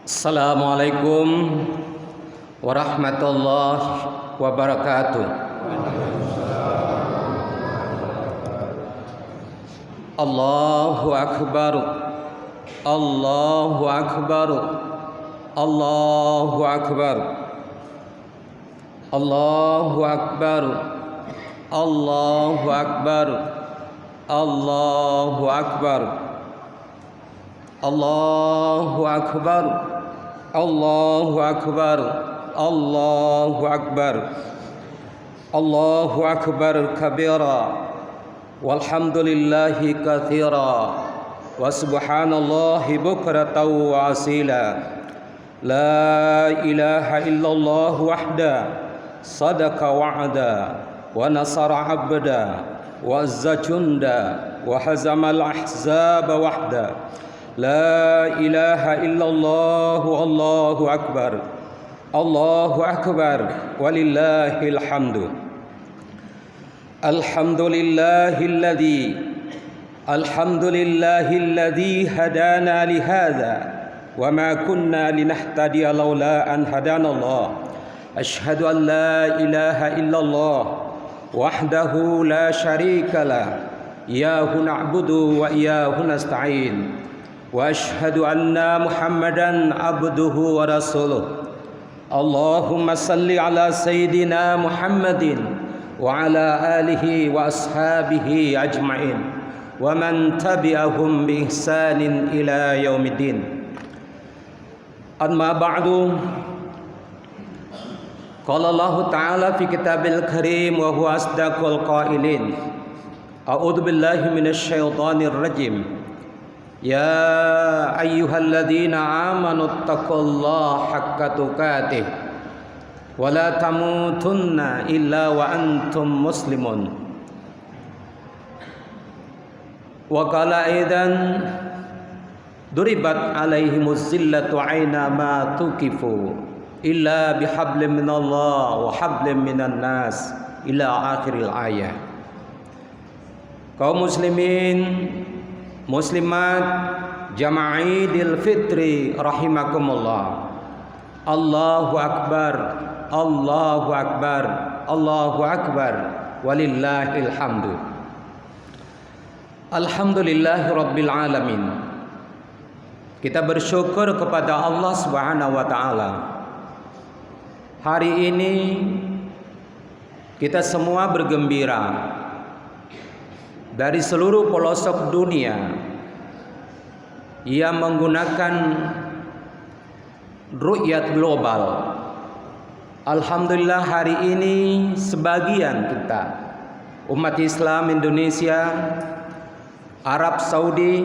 Assalamualaikum warahmatullahi wabarakatuh. Allahu akbar. Allahu akbar. Allahu akbar. Allahu akbar. Allahu akbar. Allahu akbar. Allahu akbar. Allahu akbar. Allahu akbar. Allahu akbar kabira. Walhamdulillahi katsira. Wa subhanallahi bukratan wa asila. La ilaha illallah wahda. Sadaqa wa'da. Wa nasara abda. Wa azza junda. Wa hazamal ahzaba wahda. La ilaha illallah. Allahu akbar. Allahu akbar. Walillahil hamdu. Alhamdulillahilladzi hadana lihadza wa ma kunna linahtadiya laula an hadanallah. Asyhadu an la ilaha illallah wahdahu la syarika lah. Iyyahu na'budu wa iyyahu nasta'in. Wa asyhadu anna Muhammadan abduhu wa rasuluh. Allahumma salli ala sayyidina Muhammadin wa ala alihi wa ashabihi ajma'in wa man tabi'ahum bi ihsanin ila yaumiddin. Amma ba'du. Qala Allah ta'ala fi kitabil karim wa huwa asdaqul qailin. A'udzu billahi minasy syaithanir rajim. Ya ayyuhalladzina amanu taqullaha haqqa tuqatih wa la tamutunna illa wa antum muslimun. Wa qala aidan duribat alaihimuz zillatu aina ma tuqifu illa bihablin minallah wa hablin minan nas ila akhiril ayah. Kaum muslimin muslimat jamaah Idul Fitri rahimakumullah. Allahu akbar. Allahu akbar. Allahu akbar. Walillahil hamdu. Alhamdulillahi rabbil alamin. Kita bersyukur kepada Allah Subhanahu wa taala. Hari ini kita semua bergembira. Dari seluruh pelosok dunia yang menggunakan ru'yat global. Alhamdulillah hari ini sebagian kita umat Islam Indonesia, Arab Saudi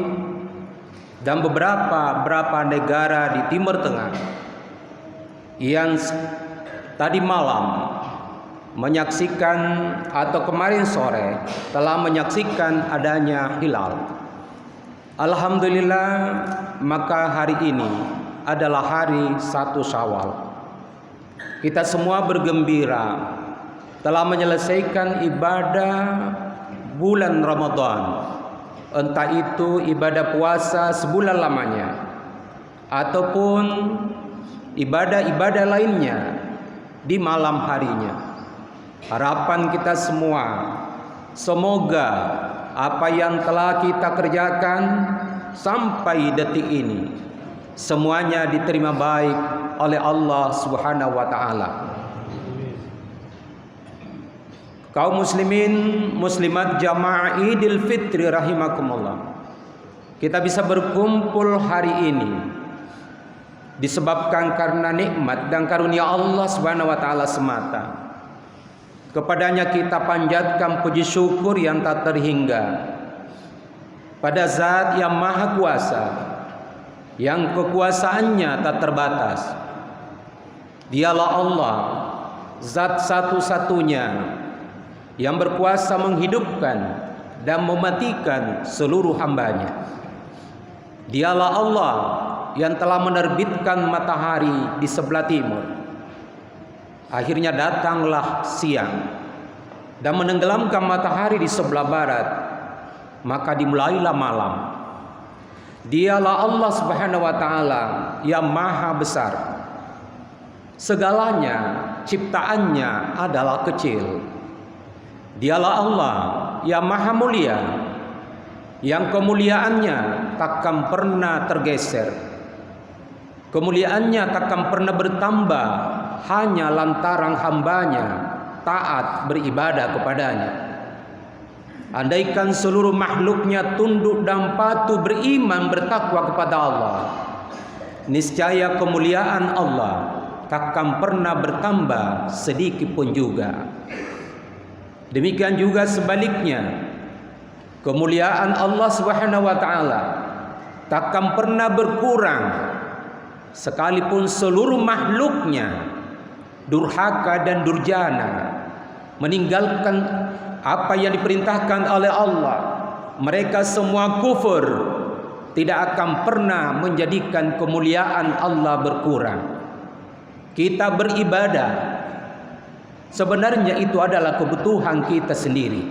dan beberapa negara di Timur Tengah yang tadi malam menyaksikan atau kemarin sore telah menyaksikan adanya hilal. Alhamdulillah, maka hari ini adalah hari 1 Syawal. Kita semua bergembira telah menyelesaikan ibadah bulan Ramadan. Entah itu ibadah puasa sebulan lamanya ataupun ibadah-ibadah lainnya di malam harinya. Harapan kita semua, semoga apa yang telah kita kerjakan sampai detik ini semuanya diterima baik oleh Allah Subhanahu wa taala. Kaum muslimin muslimat jamaah Idul Fitri rahimakumullah. Kita bisa berkumpul hari ini disebabkan karena nikmat dan karunia Allah Subhanahu wa taala semata. Kepadanya kita panjatkan puji syukur yang tak terhingga pada Zat yang Maha Kuasa, yang kekuasaannya tak terbatas. Dialah Allah, Zat satu-satunya yang berkuasa menghidupkan dan mematikan seluruh hambanya. Dialah Allah yang telah menerbitkan matahari di sebelah timur Akhirnya datanglah siang dan menenggelamkan matahari di sebelah barat. Maka dimulailah malam. Dialah Allah Subhanahu wa taala yang maha besar. Segalanya ciptaannya adalah kecil. Dialah Allah yang maha mulia, yang kemuliaannya takkan pernah tergeser. Kemuliaannya takkan pernah bertambah hanya lantaran hambanya taat beribadah kepadanya. Andaikan seluruh makhluknya tunduk dan patuh beriman bertakwa kepada Allah, niscaya kemuliaan Allah takkan pernah bertambah sedikit pun juga. Demikian juga sebaliknya, kemuliaan Allah Subhanahu wa taala takkan pernah berkurang sekalipun seluruh makhluknya durhaka dan durjana, meninggalkan apa yang diperintahkan oleh Allah. Mereka semua kufur, tidak akan pernah menjadikan kemuliaan Allah berkurang. Kita beribadah, sebenarnya itu adalah kebutuhan kita sendiri,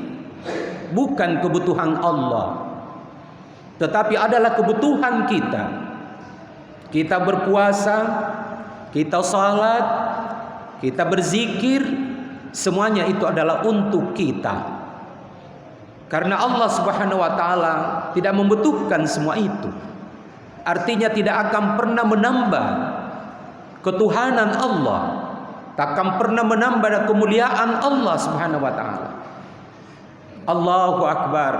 bukan kebutuhan Allah, tetapi adalah kebutuhan kita. Kita berpuasa, kita salat, kita berzikir, semuanya itu adalah untuk kita. Karena Allah Subhanahu wa taala tidak membutuhkan semua itu. Artinya tidak akan pernah menambah ketuhanan Allah, takkan pernah menambah kemuliaan Allah Subhanahu wa taala. Allahu akbar.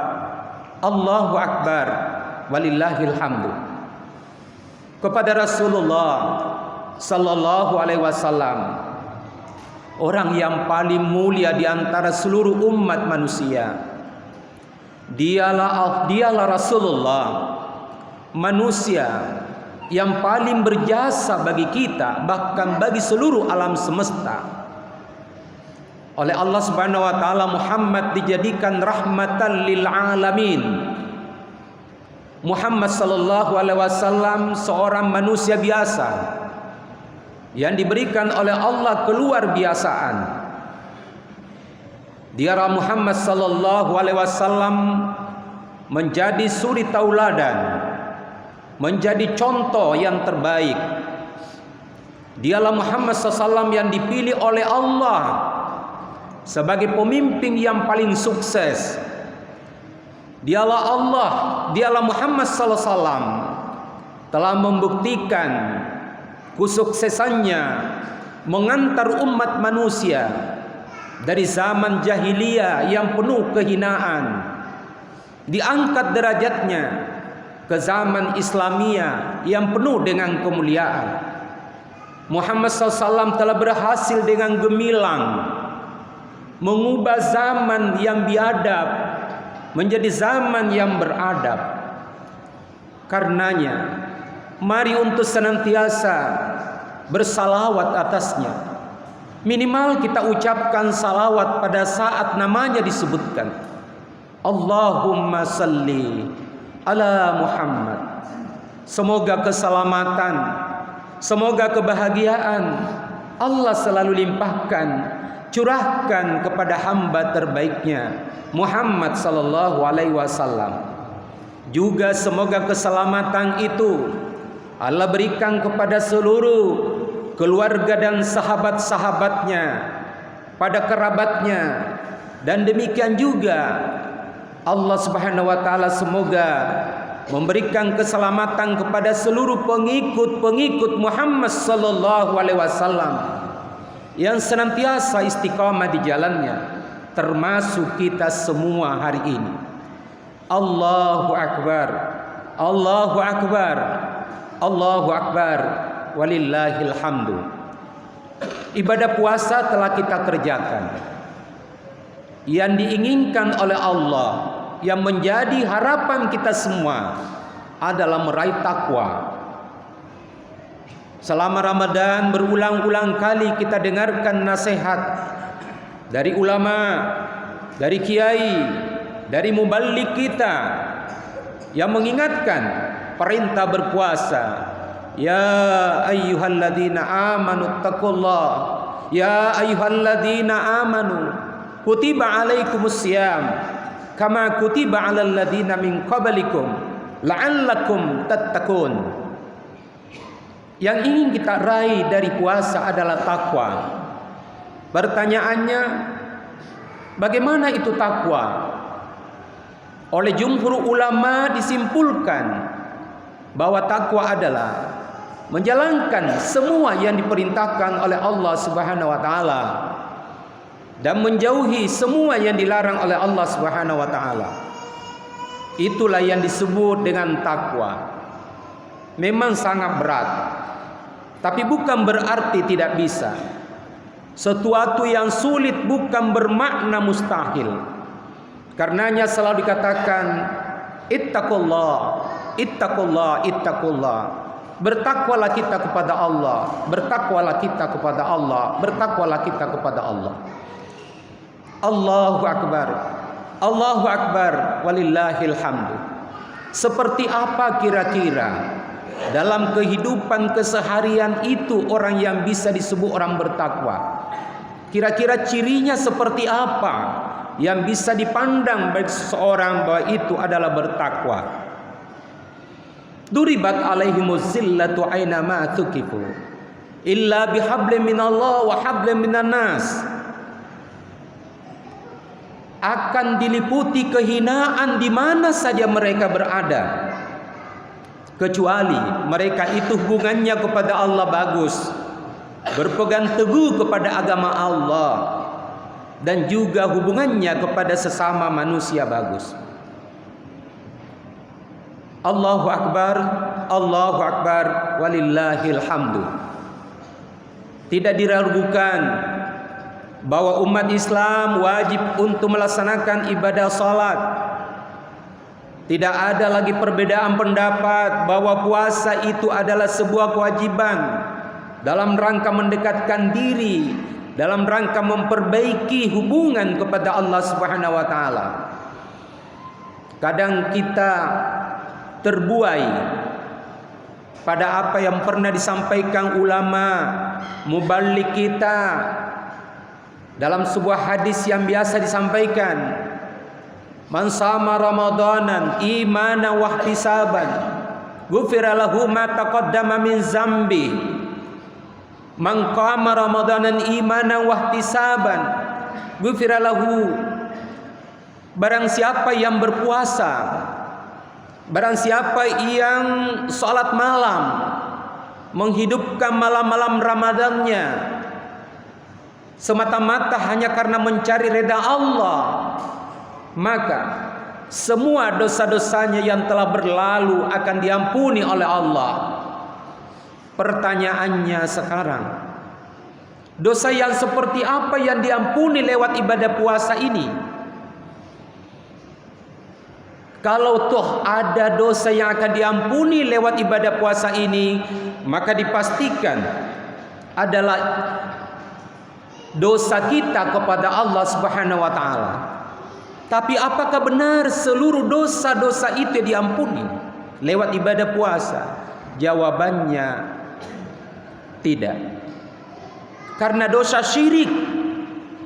Allahu akbar. Walillahil hamdu. Kepada Rasulullah sallallahu alaihi wasallam, orang yang paling mulia di antara seluruh umat manusia, dialah Rasulullah, manusia yang paling berjasa bagi kita, bahkan bagi seluruh alam semesta. Oleh Allah Subhanahu wa taala Muhammad dijadikan rahmatan lil alamin. Muhammad sallallahu alaihi wasallam seorang manusia biasa yang diberikan oleh Allah keluar biasaan. Dialah Muhammad sallallahu alaihi wasallam menjadi suri tauladan, menjadi contoh yang terbaik. Dialah Muhammad SAW yang dipilih oleh Allah sebagai pemimpin yang paling sukses. Dialah Allah, dialah Muhammad SAW telah membuktikan kesuksesannya mengantar umat manusia dari zaman jahiliyah yang penuh kehinaan, diangkat derajatnya ke zaman Islamiyah yang penuh dengan kemuliaan. Muhammad SAW telah berhasil dengan gemilang mengubah zaman yang biadab menjadi zaman yang beradab. Karenanya, mari untuk senantiasa bersalawat atasnya. Minimal kita ucapkan salawat pada saat namanya disebutkan. Allahumma salli ala Muhammad. Semoga keselamatan, semoga kebahagiaan Allah selalu limpahkan, curahkan kepada hamba terbaiknya Muhammad sallallahu alaihi wasallam. Juga semoga keselamatan itu Allah berikan kepada seluruh keluarga dan sahabat-sahabatnya, pada kerabatnya, dan demikian juga Allah Subhanahu wa taala semoga memberikan keselamatan kepada seluruh pengikut-pengikut Muhammad sallallahu alaihi wasallam yang senantiasa istiqamah di jalannya, termasuk kita semua hari ini. Allahu akbar. Allahu akbar. Allahu akbar. Walillahil hamdu. Ibadah puasa telah kita kerjakan. Yang diinginkan oleh Allah, yang menjadi harapan kita semua adalah meraih takwa. Selama Ramadan berulang-ulang kali kita dengarkan nasihat dari ulama, dari kiai, dari muballigh kita yang mengingatkan perintah berpuasa. Ya ayyuhalladzina amanu taqullaha ya ayyuhalladzina amanu kutiba alaikumusiyam kama kutiba alal ladzina min qablikum la'allakum tattaqun. Yang ingin kita raih dari puasa adalah takwa. Pertanyaannya, bagaimana itu takwa? Oleh jumhur ulama disimpulkan bahwa takwa adalah menjalankan semua yang diperintahkan oleh Allah Subhanahu wa taala dan menjauhi semua yang dilarang oleh Allah Subhanahu wa taala. Itulah yang disebut dengan takwa. Memang sangat berat, tapi bukan berarti tidak bisa. Sesuatu yang sulit bukan bermakna mustahil. Karenanya selalu dikatakan ittaqullah, ittaqullah, ittaqullah. Bertakwalah kita kepada Allah, bertakwalah kita kepada Allah, bertakwalah kita kepada Allah. Allahu akbar, Allahu akbar, walillahil hamdu. Seperti apa kira-kira dalam kehidupan keseharian itu orang yang bisa disebut orang bertakwa? Kira-kira cirinya seperti apa yang bisa dipandang bagi seseorang bahwa itu adalah bertakwa? Duribat alaihimuz zillatu aina ma tuqifu illa bihablin minallah wa hablin minan nas. Akan diliputi kehinaan di mana saja mereka berada, kecuali mereka itu hubungannya kepada Allah bagus, berpegang teguh kepada agama Allah, dan juga hubungannya kepada sesama manusia bagus. Allahu akbar, Allahu akbar, walillahil hamdu. Tidak diragukan bahwa umat Islam wajib untuk melaksanakan ibadah salat. Tidak ada lagi perbedaan pendapat bahwa puasa itu adalah sebuah kewajiban dalam rangka mendekatkan diri, dalam rangka memperbaiki hubungan kepada Allah Subhanahu wa taala. Kadang kita terbuai pada apa yang pernah disampaikan ulama muballigh kita dalam sebuah hadis yang biasa disampaikan, man sama ramadanan imanan wa ihtisaban ghufira lahu ma taqaddama min zambi. Man qama ramadanan imanan wa ihtisaban ghufira lahu. Barang siapa yang berpuasa, barang siapa yang salat malam, menghidupkan malam-malam Ramadannya semata-mata hanya karena mencari ridha Allah, maka semua dosa-dosanya yang telah berlalu akan diampuni oleh Allah. Pertanyaannya sekarang, dosa yang seperti apa yang diampuni lewat ibadah puasa ini? Kalau toh ada dosa yang akan diampuni lewat ibadah puasa ini, maka dipastikan adalah dosa kita kepada Allah Subhanahu wa taala. Tapi apakah benar seluruh dosa-dosa itu diampuni lewat ibadah puasa? Jawabannya tidak. Karena dosa syirik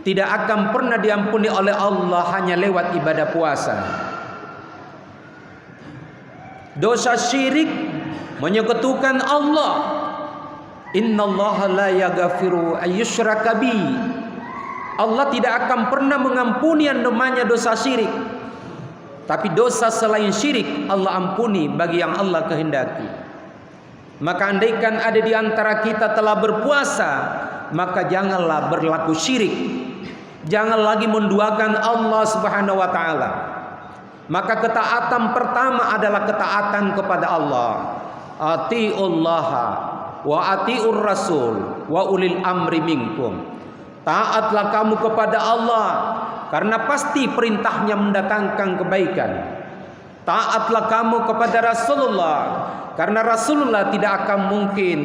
tidak akan pernah diampuni oleh Allah hanya lewat ibadah puasa. Dosa syirik menyekutukan Allah. Innallaha la yaghfiru ayyushraka bi. Allah tidak akan pernah mengampuni yang namanya dosa syirik. Tapi dosa selain syirik Allah ampuni bagi yang Allah kehendaki. Maka andaikan ada di antara kita telah berpuasa, maka janganlah berlaku syirik. Jangan lagi menduakan Allah Subhanahu wa taala. Maka ketaatan pertama adalah ketaatan kepada Allah. Atiullaha wa atiur rasul wa ulil amri minkum. Taatlah kamu kepada Allah, karena pasti perintahnya mendatangkan kebaikan. Taatlah kamu kepada Rasulullah, karena Rasulullah tidak akan mungkin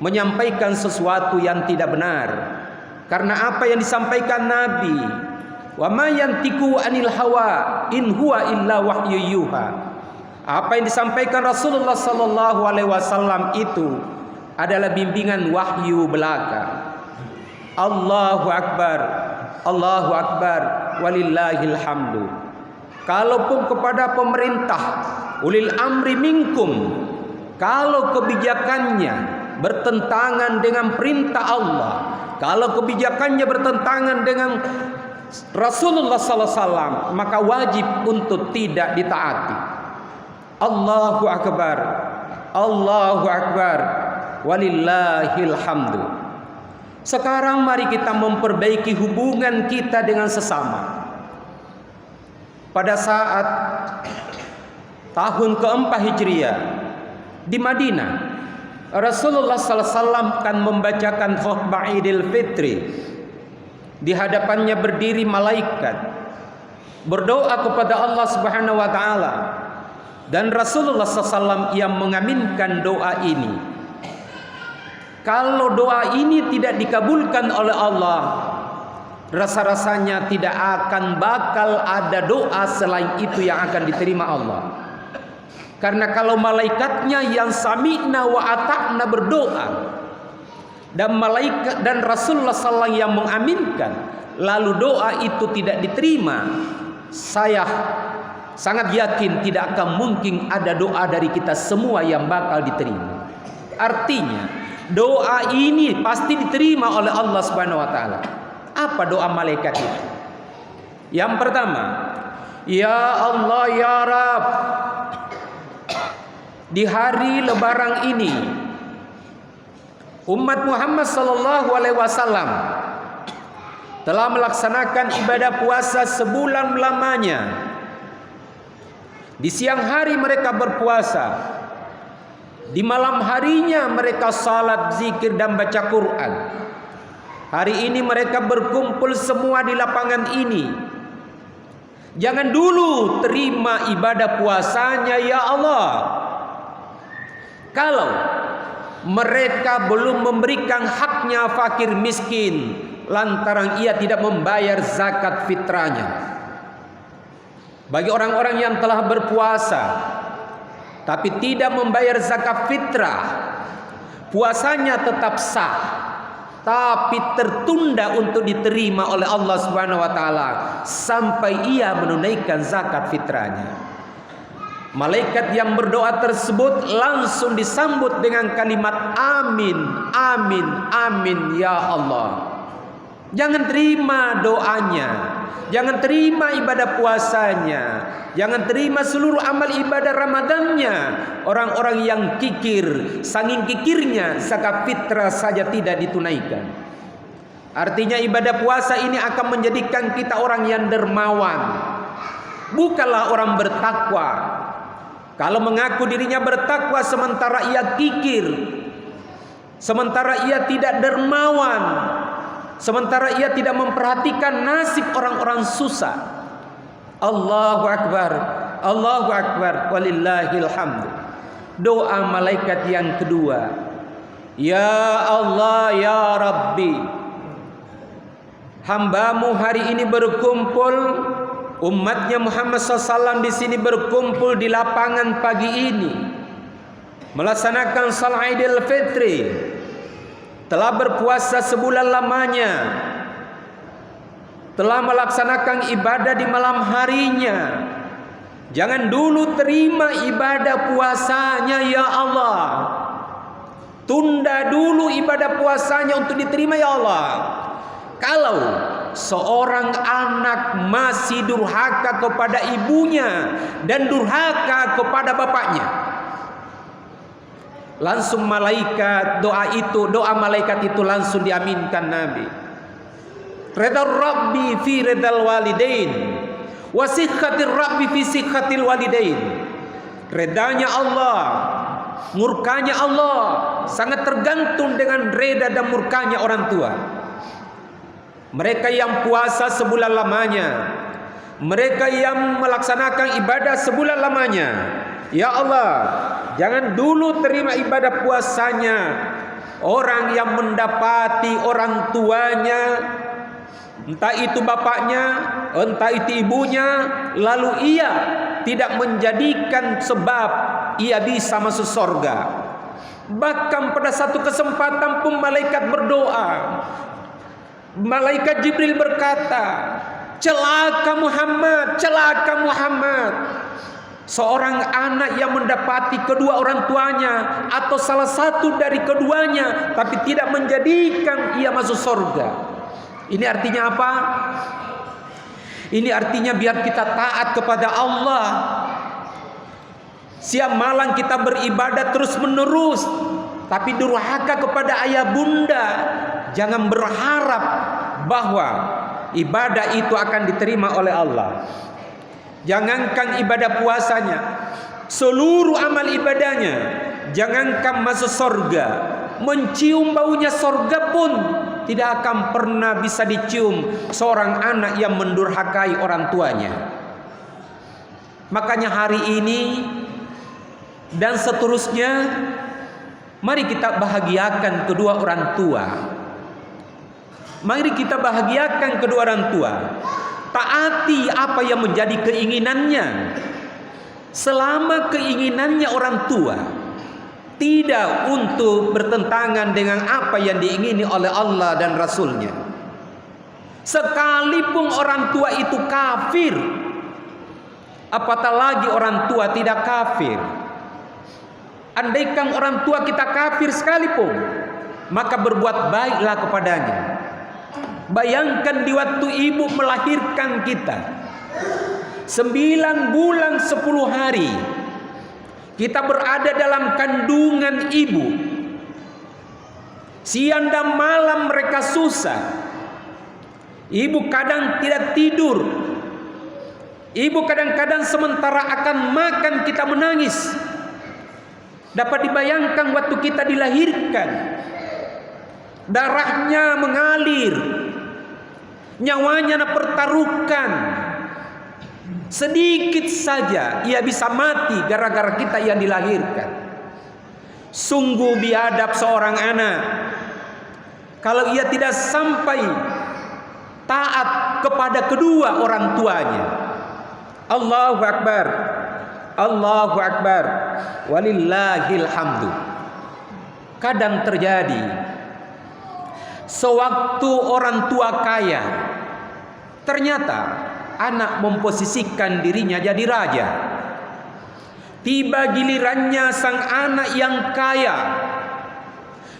menyampaikan sesuatu yang tidak benar. Karena apa yang disampaikan Nabi, wa ma yantiqu anil hawa in huwa illa wahyu yuha. Apa yang disampaikan Rasulullah sallallahu alaihi wasallam itu adalah bimbingan wahyu belaka. Allahu Akbar, Allahu Akbar, walillahil hamdu. Kalaupun kepada pemerintah, ulil amri minkum, kalau kebijakannya bertentangan dengan perintah Allah, kalau kebijakannya bertentangan dengan Rasulullah SAW, maka wajib untuk tidak ditaati. Allahu Akbar, Allahu Akbar, walillahil hamdu. Sekarang mari kita memperbaiki hubungan kita dengan sesama. Pada saat tahun keempat Hijriah di Madinah, Rasulullah SAW kan membacakan khutbah Idul Fitri. Di hadapannya berdiri malaikat, berdoa kepada Allah Subhanahu wa taala, dan Rasulullah SAW yang mengaminkan doa ini. Kalau doa ini tidak dikabulkan oleh Allah, rasa-rasanya tidak akan bakal ada doa selain itu yang akan diterima Allah. Karena kalau malaikatnya yang sami'na wa ata'na berdoa, dan malaikat dan Rasulullah SAW yang mengaminkan, lalu doa itu tidak diterima, saya sangat yakin tidak akan mungkin ada doa dari kita semua yang bakal diterima. Artinya doa ini pasti diterima oleh Allah Subhanahu wa taala. Apa doa malaikat itu? Yang pertama, ya Allah ya Rabb, di hari lebaran ini umat Muhammad sallallahu alaihi wasallam telah melaksanakan ibadah puasa sebulan lamanya. Di siang hari mereka berpuasa, di malam harinya mereka salat, zikir dan baca Quran. Hari ini mereka berkumpul semua di lapangan ini. Jangan dulu terima ibadah puasanya ya Allah, kalau mereka belum memberikan haknya fakir miskin lantaran ia tidak membayar zakat fitrahnya. Bagi orang-orang yang telah berpuasa tapi tidak membayar zakat fitrah, puasanya tetap sah, tapi tertunda untuk diterima oleh Allah Subhanahu wa taala sampai ia menunaikan zakat fitrahnya. Malaikat yang berdoa tersebut langsung disambut dengan kalimat amin, amin, amin ya Allah. Jangan terima doanya, jangan terima ibadah puasanya, jangan terima seluruh amal ibadah Ramadannya. Orang-orang yang kikir, saking kikirnya zakat fitrah saja tidak ditunaikan. Artinya ibadah puasa ini akan menjadikan kita orang yang dermawan, bukanlah orang bertakwa. Kalau mengaku dirinya bertakwa sementara ia kikir, sementara ia tidak dermawan, sementara ia tidak memperhatikan nasib orang-orang susah. Allahu Akbar, Allahu Akbar, walillahil hamd. Doa malaikat yang kedua, ya Allah ya Rabbi, hambamu hari ini berkumpul, umatnya Muhammad SAW di sini berkumpul di lapangan pagi ini melaksanakan salat Idul Fitri, telah berpuasa sebulan lamanya, telah melaksanakan ibadah di malam harinya. Jangan dulu terima ibadah puasanya ya Allah, tunda dulu ibadah puasanya untuk diterima ya Allah. Kalau seorang anak masih durhaka kepada ibunya dan durhaka kepada bapaknya, langsung malaikat doa malaikat itu langsung diaminkan Nabi. Ridal Rabbi fi ridal walidain, wa sikhatir Rabbi fi sikhatil walidain. Redanya Allah, murkanya Allah sangat tergantung dengan reda dan murkanya orang tua. Mereka yang puasa sebulan lamanya, mereka yang melaksanakan ibadah sebulan lamanya, ya Allah, jangan dulu terima ibadah puasanya orang yang mendapati orang tuanya, entah itu bapaknya, entah itu ibunya, lalu ia tidak menjadikan sebab ia bisa masuk surga. Bahkan pada satu kesempatan pun malaikat berdoa, Malaikat Jibril berkata, celaka Muhammad, celaka Muhammad. Seorang anak yang mendapati kedua orang tuanya atau salah satu dari keduanya, tapi tidak menjadikan ia masuk surga. Ini artinya apa? Ini artinya biar kita taat kepada Allah. Siang malam kita beribadah terus menerus, tapi durhaka kepada ayah bunda. Jangan berharap bahwa ibadah itu akan diterima oleh Allah. Jangankan ibadah puasanya, seluruh amal ibadahnya, jangankan masuk surga, mencium baunya surga pun tidak akan pernah bisa dicium seorang anak yang mendurhakai orang tuanya. Makanya hari ini dan seterusnya, mari kita bahagiakan kedua orang tua. Mari kita bahagiakan kedua orang tua. Taati apa yang menjadi keinginannya, selama keinginannya orang tua tidak untuk bertentangan dengan apa yang diingini oleh Allah dan Rasulnya. Sekalipun orang tua itu kafir, apatah lagi orang tua tidak kafir. Andaikan orang tua kita kafir sekalipun, maka berbuat baiklah kepadanya. Bayangkan di waktu ibu melahirkan kita 9 bulan 10 hari, kita berada dalam kandungan ibu. Siang dan malam mereka susah. Ibu kadang tidak tidur. Ibu kadang-kadang sementara akan makan kita menangis. Dapat dibayangkan waktu kita dilahirkan, darahnya mengalir, nyawanya pertaruhkan. Sedikit saja ia bisa mati gara-gara kita yang dilahirkan. Sungguh biadab seorang anak kalau ia tidak sampai taat kepada kedua orang tuanya. Allahu Akbar, Allahu Akbar, walillahil hamdu. Kadang terjadi sewaktu orang tua kaya, ternyata anak memposisikan dirinya jadi raja. Tiba gilirannya sang anak yang kaya,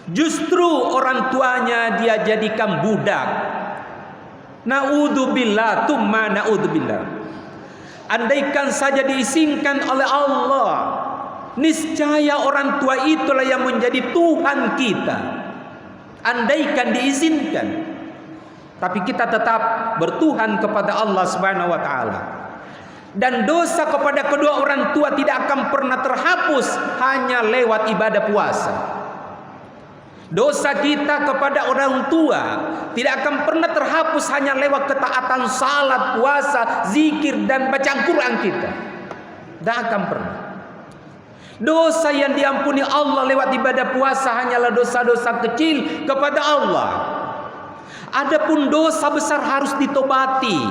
justru orang tuanya dia jadikan budak. Naudzubillah, tumma naudzubillah. Andaikan saja diizinkan oleh Allah, niscaya orang tua itulah yang menjadi Tuhan kita. Andaikan diizinkan, tapi kita tetap bertuhan kepada Allah Subhanahu wa taala. Dan dosa kepada kedua orang tua tidak akan pernah terhapus hanya lewat ibadah puasa. Dosa kita kepada orang tua tidak akan pernah terhapus hanya lewat ketaatan salat, puasa, zikir dan bacaan Quran kita. Tidak akan pernah. Dosa yang diampuni Allah lewat ibadah puasa hanyalah dosa-dosa kecil kepada Allah. Adapun dosa besar harus ditobati.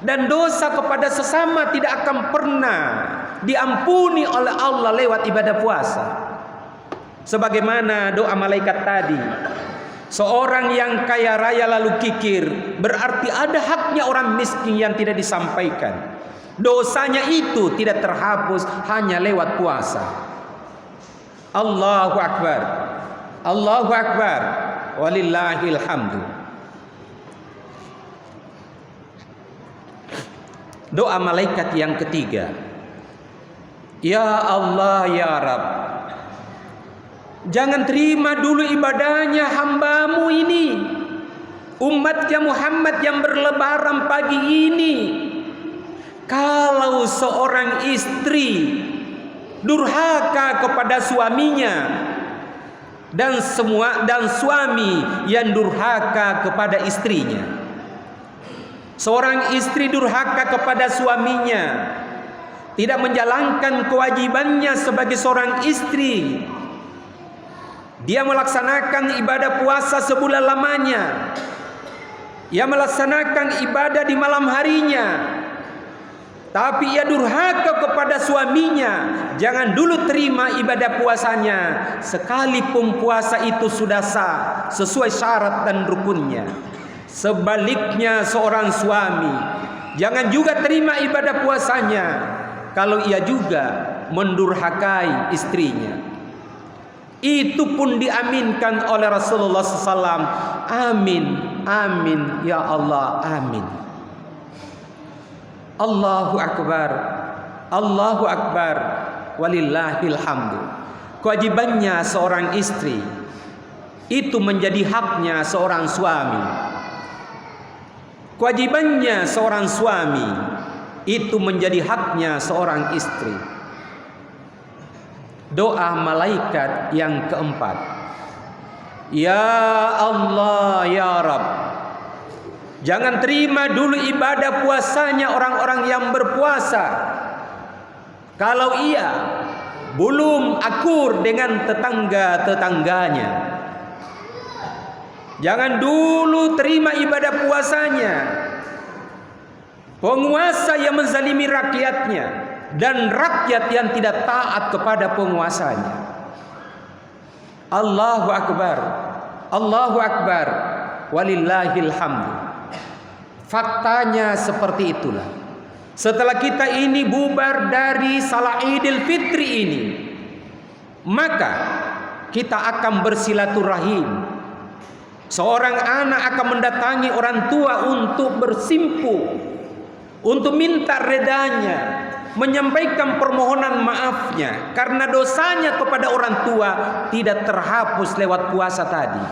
Dan dosa kepada sesama tidak akan pernah diampuni oleh Allah lewat ibadah puasa. Sebagaimana doa malaikat tadi, seorang yang kaya raya lalu kikir, berarti ada haknya orang miskin yang tidak disampaikan. Dosanya itu tidak terhapus hanya lewat puasa. Allahu Akbar, Allahu Akbar, walillahil hamdu. Doa malaikat yang ketiga, ya Allah ya Rabb, jangan terima dulu ibadahnya hambamu ini, umatnya Muhammad yang berlebaran pagi ini. Kalau seorang istri durhaka kepada suaminya dan suami yang durhaka kepada istrinya, seorang istri durhaka kepada suaminya, tidak menjalankan kewajibannya sebagai seorang istri, dia melaksanakan ibadah puasa sebulan lamanya, ia melaksanakan ibadah di malam harinya, tapi ia durhaka kepada suaminya, jangan dulu terima ibadah puasanya, sekalipun puasa itu sudah sah sesuai syarat dan rukunnya. Sebaliknya seorang suami jangan juga terima ibadah puasanya kalau ia juga mendurhakai istrinya. Itu pun diaminkan oleh Rasulullah SAW. Amin, amin, ya Allah, amin. Allahu Akbar, Allahu Akbar, walillahil hamdu. Kewajibannya seorang istri itu menjadi haknya seorang suami. Kewajibannya seorang suami itu menjadi haknya seorang istri. Doa malaikat yang keempat. Ya Allah, ya Rabb, jangan terima dulu ibadah puasanya orang-orang yang berpuasa kalau ia belum akur dengan tetangga-tetangganya. Jangan dulu terima ibadah puasanya penguasa yang menzalimi rakyatnya dan rakyat yang tidak taat kepada penguasanya. Allahu Akbar, Allahu Akbar, walillahil hamdu. Faktanya seperti itulah. Setelah kita ini bubar dari salat Idul Fitri ini, maka kita akan bersilaturahim. Seorang anak akan mendatangi orang tua untuk bersimpu, untuk minta redanya, menyampaikan permohonan maafnya karena dosanya kepada orang tua tidak terhapus lewat puasa tadi.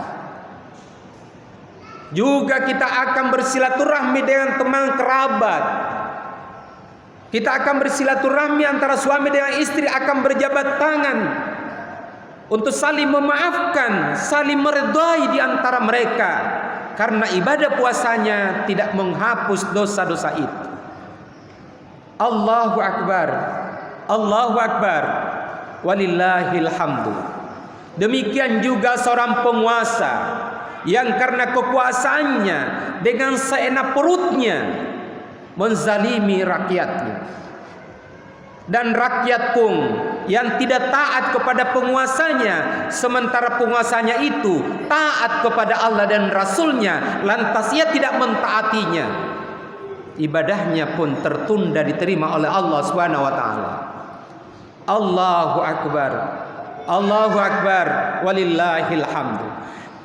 Juga kita akan bersilaturahmi dengan teman kerabat. Kita akan bersilaturahmi antara suami dengan istri, akan berjabat tangan untuk saling memaafkan, saling meridai di antara mereka karena ibadah puasanya tidak menghapus dosa-dosa itu. Allahu Akbar, Allahu Akbar, walillahil hamdu. Demikian juga seorang penguasa yang karena kekuasaannya dengan seenak perutnya menzalimi rakyatnya, dan rakyat pun yang tidak taat kepada penguasanya, sementara penguasanya itu taat kepada Allah dan Rasulnya, lantas ia tidak mentaatinya, ibadahnya pun tertunda diterima oleh Allah Subhanahu wa taala. Allahu Akbar, Allahu Akbar, walillahil hamdu.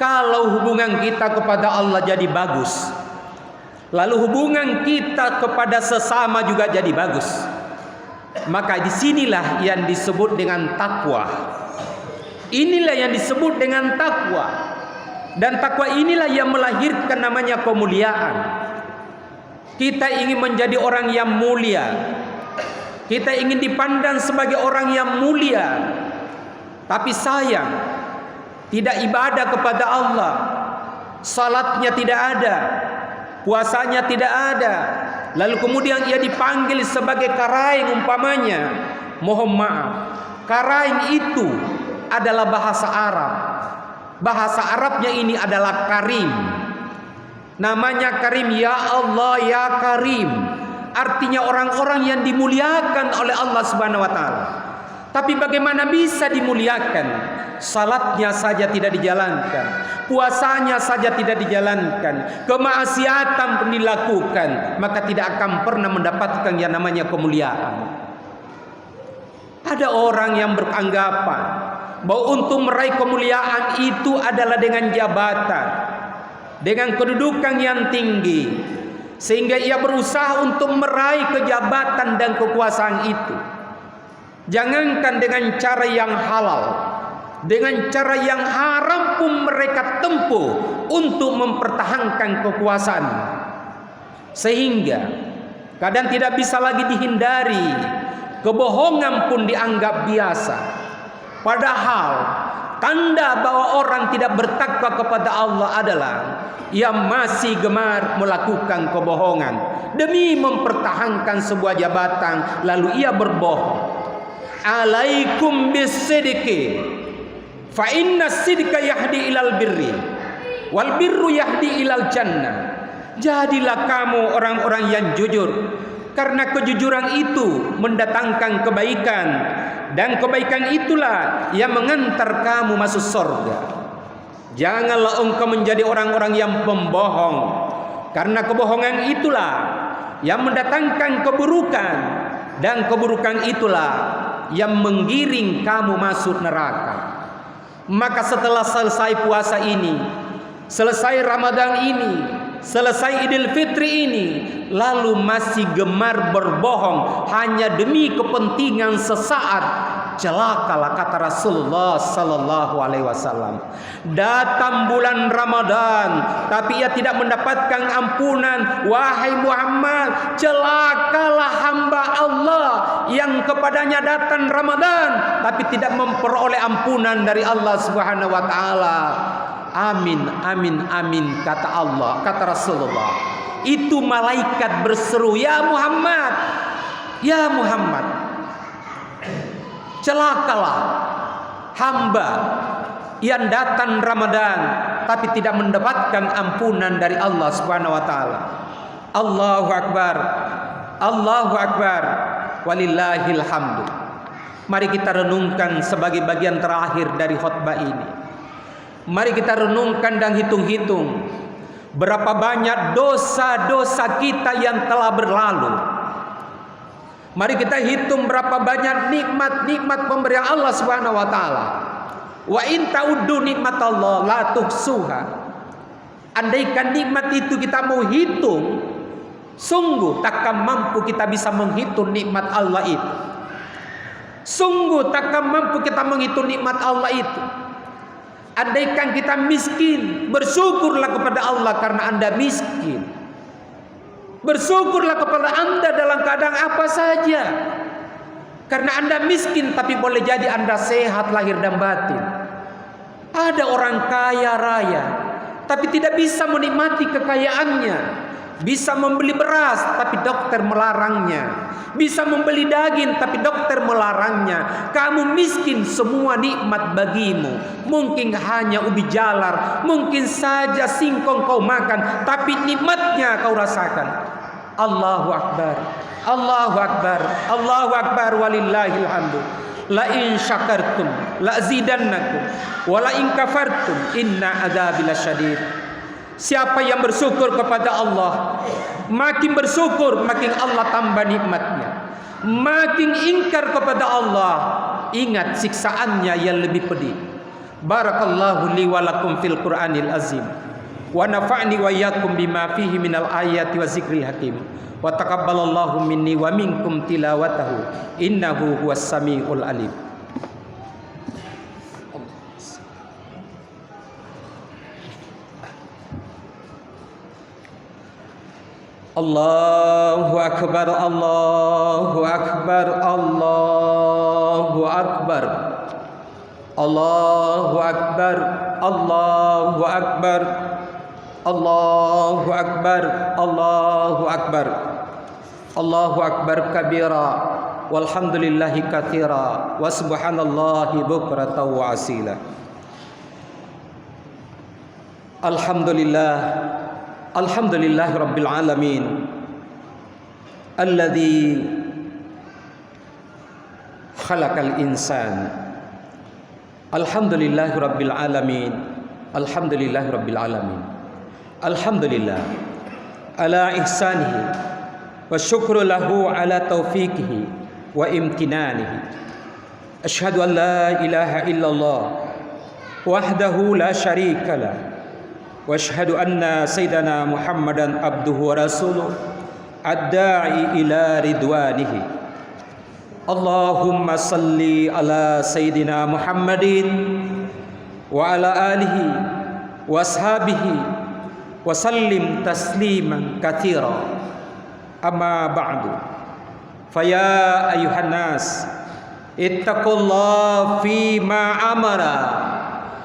Kalau hubungan kita kepada Allah jadi bagus, lalu hubungan kita kepada sesama juga jadi bagus, maka disinilah yang disebut dengan takwa. Inilah yang disebut dengan takwa. Dan takwa inilah yang melahirkan namanya kemuliaan. Kita ingin menjadi orang yang mulia, kita ingin dipandang sebagai orang yang mulia, tapi sayang tidak ibadah kepada Allah, salatnya tidak ada, puasanya tidak ada, lalu kemudian ia dipanggil sebagai karaing umpamanya. Mohon maaf, karaing itu adalah bahasa Arab. Bahasa Arabnya ini adalah karim. Namanya karim, ya Allah ya karim. Artinya orang-orang yang dimuliakan oleh Allah Subhanahu wa taala. Tapi bagaimana bisa dimuliakan? Salatnya saja tidak dijalankan, puasanya saja tidak dijalankan, kemaksiatan pun dilakukan, maka tidak akan pernah mendapatkan yang namanya kemuliaan. Ada orang yang beranggapan bahwa untuk meraih kemuliaan itu adalah dengan jabatan, dengan kedudukan yang tinggi, sehingga ia berusaha untuk meraih kejabatan dan kekuasaan itu. Jangankan dengan cara yang halal, dengan cara yang haram pun mereka tempuh untuk mempertahankan kekuasaan, sehingga kadang tidak bisa lagi dihindari. Kebohongan pun dianggap biasa. Padahal tanda bahwa orang tidak bertakwa kepada Allah adalah yang masih gemar melakukan kebohongan demi mempertahankan sebuah jabatan, lalu ia berbohong. Alaikum bisidqi fa inna sidqa yahdi ilal birri wal birru yahdi ilal jannah. Jadilah kamu orang-orang yang jujur, karena kejujuran itu mendatangkan kebaikan, dan kebaikan itulah yang mengantar kamu masuk surga. Janganlah engkau menjadi orang-orang yang pembohong, Karena kebohongan itulah yang mendatangkan keburukan, dan keburukan itulah yang menggiring kamu masuk neraka. Maka setelah selesai puasa ini, selesai Ramadan ini, selesai Idul Fitri ini, lalu masih gemar berbohong hanya demi kepentingan sesaat, celakalah, kata Rasulullah sallallahu alaihi wasallam. Datang bulan Ramadan tapi ia tidak mendapatkan ampunan. Wahai Muhammad, celakalah hamba Allah yang kepadanya datang Ramadan tapi tidak memperoleh ampunan dari Allah Subhanahu wa taala. Amin, amin, amin, kata Allah, kata Rasulullah. Itu malaikat berseru, ya Muhammad, ya Muhammad, celakalah hamba yang datang Ramadan tapi tidak mendapatkan ampunan dari Allah Subhanahu wa taala. Allahu akbar. Allahu akbar. Walillahil hamdu. Mari kita renungkan sebagai bagian terakhir dari khutbah ini. Mari kita renungkan dan hitung-hitung berapa banyak dosa-dosa kita yang telah berlalu. Mari kita hitung berapa banyak nikmat-nikmat pemberian Allah Subhanahu wa taala. Wa in ta'uddu nikmatallah la tuhsuha. Andaikan nikmat itu kita mau hitung, sungguh takkan mampu kita bisa menghitung nikmat Allah itu. Sungguh takkan mampu kita menghitung nikmat Allah itu. Andaikan kita miskin, bersyukurlah kepada Allah karena Anda miskin. Bersyukurlah kepada Anda dalam keadaan apa saja. Karena Anda miskin tapi boleh jadi Anda sehat lahir dan batin. Ada orang kaya raya tapi tidak bisa menikmati kekayaannya. Bisa membeli beras tapi dokter melarangnya. Bisa membeli daging tapi dokter melarangnya. Kamu miskin, semua nikmat bagimu. Mungkin hanya ubi jalar, mungkin saja singkong kau makan, tapi nikmatnya kau rasakan. Allahu akbar. Allahu akbar. Allahu akbar walillahil hamdu. La in syakartum la zidannakum wa la in kafartum inna adzabi lasyadid. Siapa yang bersyukur kepada Allah, makin bersyukur makin Allah tambah nikmatnya. Makin ingkar kepada Allah, ingat siksaannya yang lebih pedih. Barakallahu li wa lakum fil Qur'anil azim. Wa nafa'ni wa iyyakum bima fihi minal ayati wa zikril hakim. Wa taqabbalallahu minni wa minkum tilawatahu. Innahu huwas samiul alim. Allahu akbar, Allahu akbar, Allahu akbar, Allahu akbar, Allahu akbar, Allahu akbar, Allahu akbar, Allahu akbar kabira, walhamdulillahi katsira, wa subhanallahi bukratan wa asila. Alhamdulillah. Alhamdulillah Rabbil Alamin alladzi khalaqal insan. Alhamdulillah Rabbil Alamin. Alhamdulillah Rabbil Alamin. Alhamdulillah ala ihsanihi wa syukru lahu ala taufiqihi wa imtinanihi. Asyhadu an la ilaha illallah wahdahu la syarika lah. Wa asyhadu anna sayyidana Muhammadan abduhu wa rasuluh ad-da'i ila ridwanihi. Allahumma salli ala sayyidina Muhammadin wa ala alihi wa ashabihi wa sallim tasliman katsira. Amma ba'du. Faya ayuhan nas, ittaqullaha fima amara.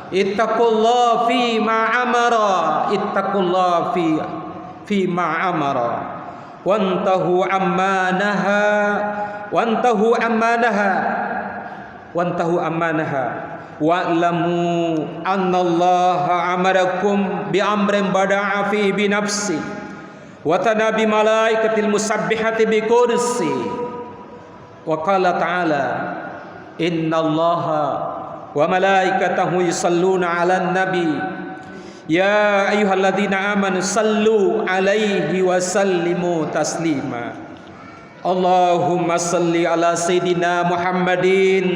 Ittaqullah fi ma amara, ittaqullah fi ma amara, wantahu amma naha, wantahu amma naha, wantahu amma naha. Wa'lamu anna Allah amarakum bi amrin bada'a fi bi nafsi wa tana bi malaikatil musabbihati bi kursi. Wa qala ta'ala inna Allaha wa malaikatahu yusalluna 'alan nabi Ya ayyuhalladzina amanu sallu alaihi wa sallimu taslima. Allahumma salli ala sayyidina Muhammadin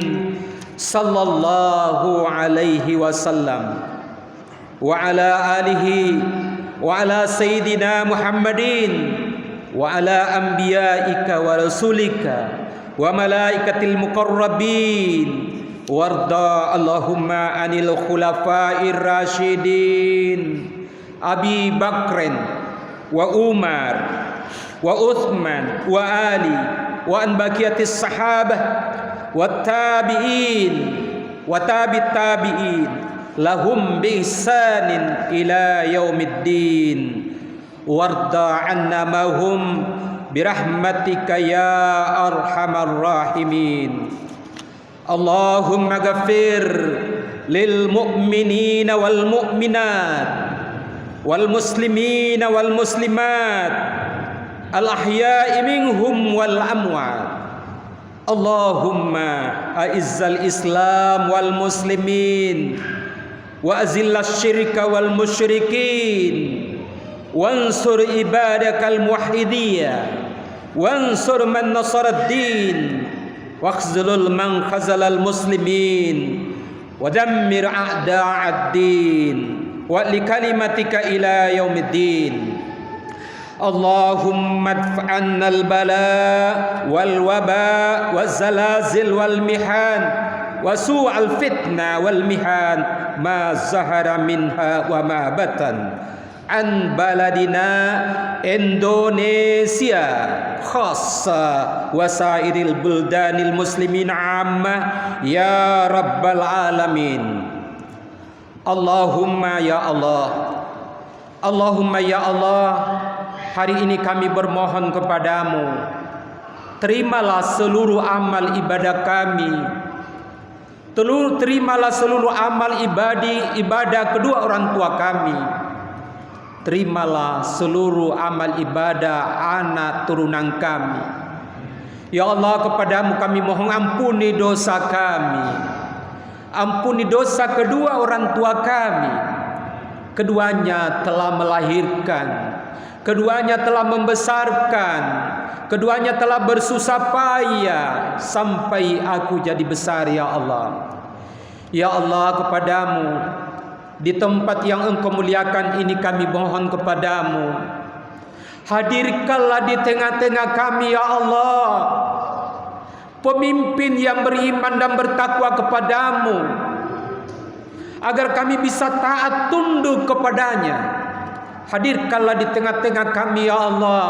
sallallahu alaihi wasallam wa ala alihi wa ala sayyidina Muhammadin wa ala anbiya'ika wa rasulika wa malaikatil muqarrabin. Warda Allahumma anil khulafa'ir rasyidin Abi Bakrin wa Umar wa Uthman wa Ali wa an baqiyatis sahabah wa tabi'in wa tabi'it tabi'in lahum bi ihsanin ila yaumiddin. Warda anna mahum birahmatika ya arhamar rahimin. Allahumma ghafir lil mu'minina wal mu'minat wal muslimina wal muslimat al ahya'i minhum wal amwat. Allahumma a'izzal islam wal muslimin wa azillas syirka wal musyrikin wansur ibadakal muwahhidiyya wansur man nasarad din wakhzulul man khazalal muslimin wa dammir a'da'ad din wa li kalimatika ila yaumiddin. Allahumma adfa'anna al bala wal waba waz zalazil wal mihan wa su'al fitna wal mihan ma zahara minha wa ma batan an baladina Indonesia khassa wa sairil buldanil muslimin amma ya rabbal alamin. Allahumma ya Allah, Allahumma ya Allah, hari ini kami bermohon kepadamu, terimalah seluruh amal ibadah kami, terimalah seluruh amal ibadah kedua orang tua kami, terimalah seluruh amal ibadah anak turunan kami. Ya Allah, kepadamu kami mohon ampuni dosa kami, ampuni dosa kedua orang tua kami. Keduanya telah melahirkan, keduanya telah membesarkan, keduanya telah bersusah payah sampai aku jadi besar. Ya Allah, ya Allah, kepadamu di tempat yang Engkau muliakan ini kami mohon kepadamu, hadirkanlah di tengah-tengah kami ya Allah pemimpin yang beriman dan bertakwa kepadamu, agar kami bisa taat tunduk kepadanya. Hadirkanlah di tengah-tengah kami ya Allah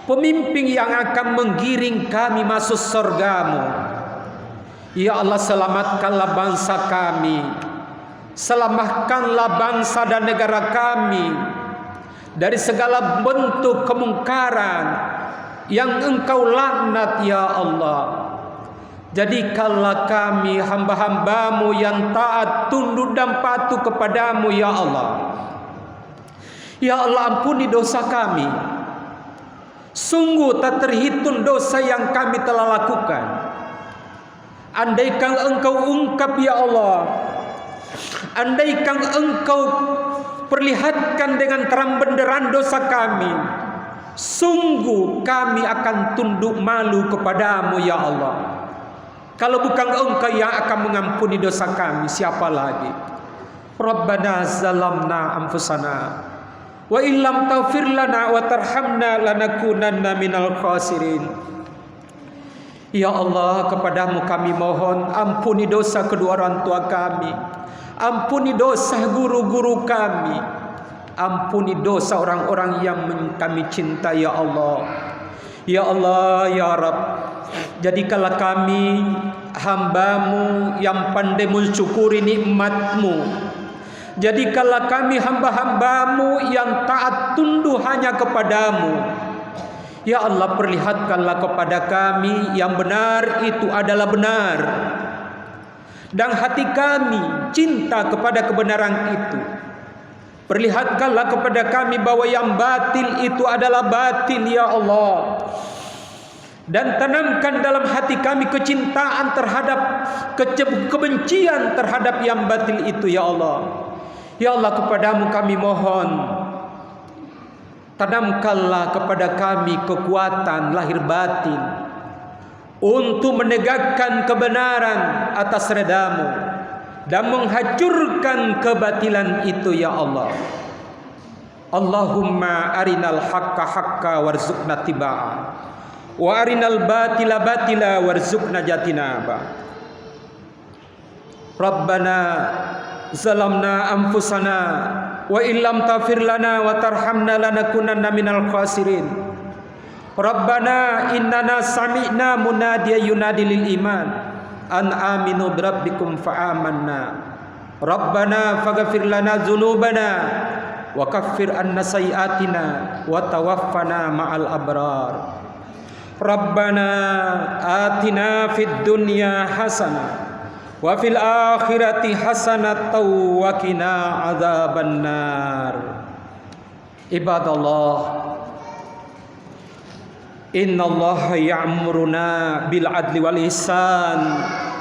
pemimpin yang akan menggiring kami masuk surgamu. Ya Allah, selamatkanlah bangsa kami, selamatkanlah bangsa dan negara kami dari segala bentuk kemungkaran yang Engkau laknat ya Allah. Jadikanlah kami hamba-hambamu yang taat, tunduk dan patuh kepadamu ya Allah. Ya Allah, ampuni dosa kami. Sungguh tak terhitung dosa yang kami telah lakukan. Andaikan Engkau ungkap ya Allah, andaikan Engkau perlihatkan dengan terang benderang dosa kami, sungguh kami akan tunduk malu kepadamu ya Allah. Kalau bukan Engkau yang akan mengampuni dosa kami, siapa lagi? Rabbana zalamna anfusana wa illam taghfir lana wa tarhamna lanakunanna minal khasirin. Ya Allah, kepadamu kami mohon, ampuni dosa kedua orang tua kami, ampuni dosa guru-guru kami, ampuni dosa orang-orang yang kami cinta ya Allah. Ya Allah, ya Rabb, jadikanlah kami hamba-Mu yang pandai mensyukuri nikmat-Mu. Jadikanlah kami hamba-hamba-Mu yang taat tunduk hanya kepadamu. Ya Allah, perlihatkanlah kepada kami yang benar itu adalah benar, dan hati kami cinta kepada kebenaran itu. Perlihatkanlah kepada kami bahwa yang batil itu adalah batil ya Allah, dan tanamkan dalam hati kami kecintaan terhadap kebencian terhadap yang batil itu ya Allah. Ya Allah, kepadamu kami mohon, tanamkanlah kepada kami kekuatan lahir batin untuk menegakkan kebenaran atas redamu dan menghancurkan kebatilan itu ya Allah. Allahumma arinal haqqa haqqa warzuqna tibaa wa arinal batila batila warzuqna jatinaba. Rabbana zalamna anfusana wa illam taghfir lana wa tarhamna lanakunanna minal khasirin. Rabbana innana sami'na munadiyan yunadi lil iman an aminu birabbikum fa amanna. Rabbana faghfir lana dzunubana wa kaffir anna sayyi'atina wa tawaffana ma'al abrar. Rabbana atina fid dunya hasanah wa fil akhirati hasanatan wa qina adzabannar. Ibadallah, innallaha ya'muruna bil adli wal ihsan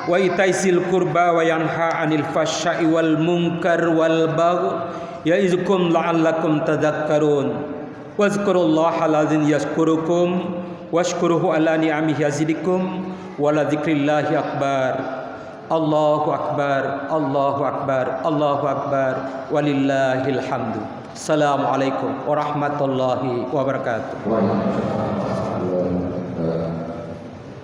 wa itaizil qurba wa yanha 'anil fahsya'i wal munkar wal baghi ya'izukum la'allakum tadhakkarun. Wazkurullaha lazim yazkurukum washkuruhu ala ni'amihi yazidikum wa la dzikrillahi akbar. Allahu akbar, Allahu akbar, Allahu akbar, walillahil hamdu. Assalamualaikum warahmatullahi wabarakatuh.